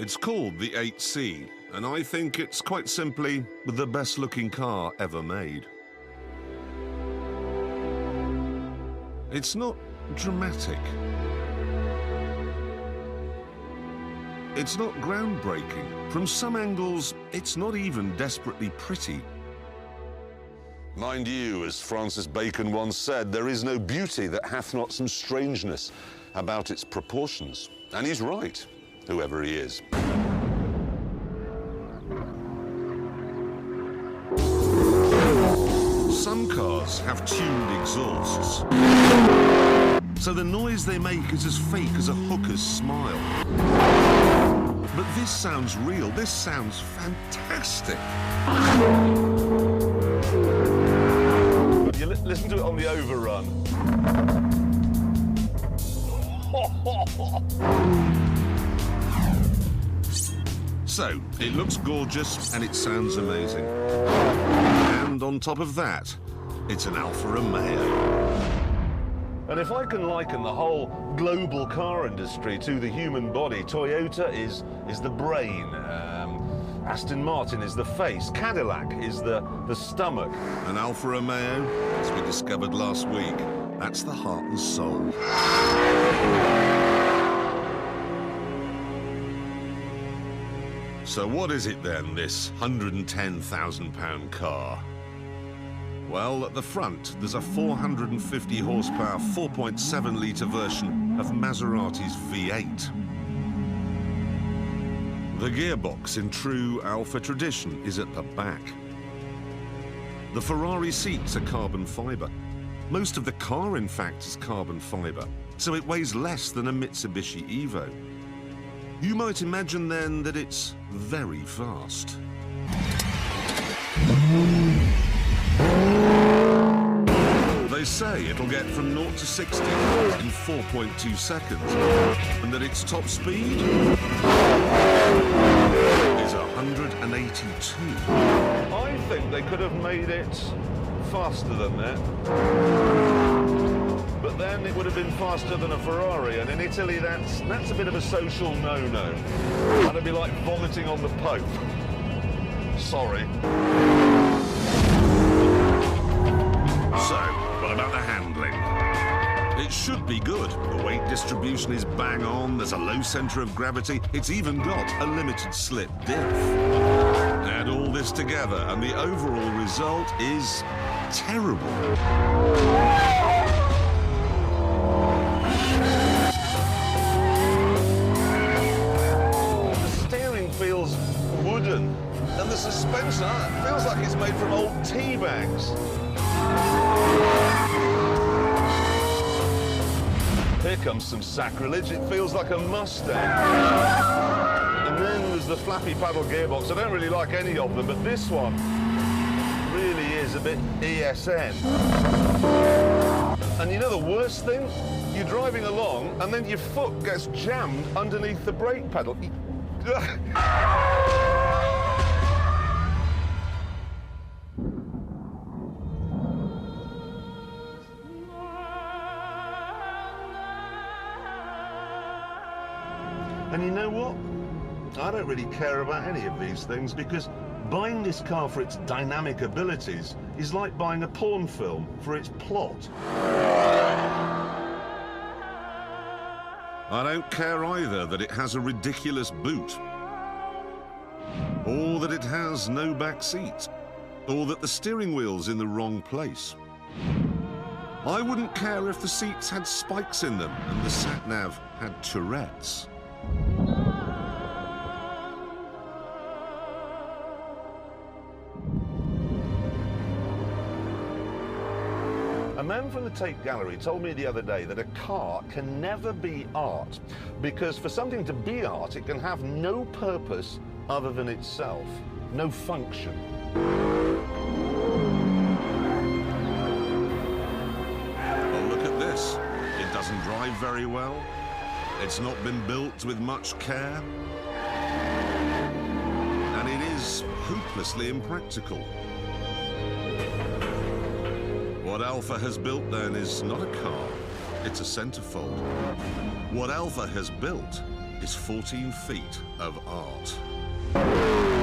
It's called the 8C, and I think it's quite simply the best-looking car ever made. It's not dramatic. It's not groundbreaking. From some angles, it's not even desperately pretty. Mind you, as Francis Bacon once said, there is no beauty that hath not some strangeness about its proportions. And he's right, whoever he is. Some cars have tuned exhausts, so the noise they make is as fake as a hooker's smile. But this sounds real, this sounds fantastic. You listen to it on the overrun. So, it looks gorgeous and it sounds amazing. And on top of that, it's an Alfa Romeo. And if I can liken the whole global car industry to the human body, Toyota is the brain, Aston Martin is the face, Cadillac is the stomach. An Alfa Romeo, as we discovered last week, that's the heart and soul. So what is it then, this £110,000 car? Well, at the front, there's a 450 horsepower, 4.7 litre version of Maserati's V8. The gearbox, in true Alfa tradition, is at the back. The Ferrari seats are carbon fibre. Most of the car, in fact, is carbon fibre, so it weighs less than a Mitsubishi Evo. You might imagine then that it's very fast. They say it'll get from 0 to 60 in 4.2 seconds, and that its top speed is 182. I think they could have made it faster than that. But then it would have been faster than a Ferrari, and in Italy that's a bit of a social no-no. That'd be like vomiting on the Pope. Sorry. So, what about the handling? It should be good. The weight distribution is bang on, there's a low centre of gravity, it's even got a limited slip diff. Add all this together and the overall result is terrible. The steering feels wooden, and the suspension feels like it's made from old tea bags. Here comes some sacrilege. It feels like a Mustang. And then there's the flappy paddle gearbox. I don't really like any of them, but this one really is a bit ESN. And you know the worst thing? You're driving along and then your foot gets jammed underneath the brake pedal. And you know what? I don't really care about any of these things because buying this car for its dynamic abilities is like buying a porn film for its plot. I don't care either that it has a ridiculous boot, or that it has no back seat, or that the steering wheel's in the wrong place. I wouldn't care if the seats had spikes in them and the sat-nav had Tourette's. A man from the tape gallery told me the other day that a car can never be art because for something to be art, it can have no purpose other than itself, no function. Well, look at this. It doesn't drive very well. It's not been built with much care. And it is hopelessly impractical. What Alfa has built then is not a car, it's a centerfold. What Alfa has built is 14 feet of art.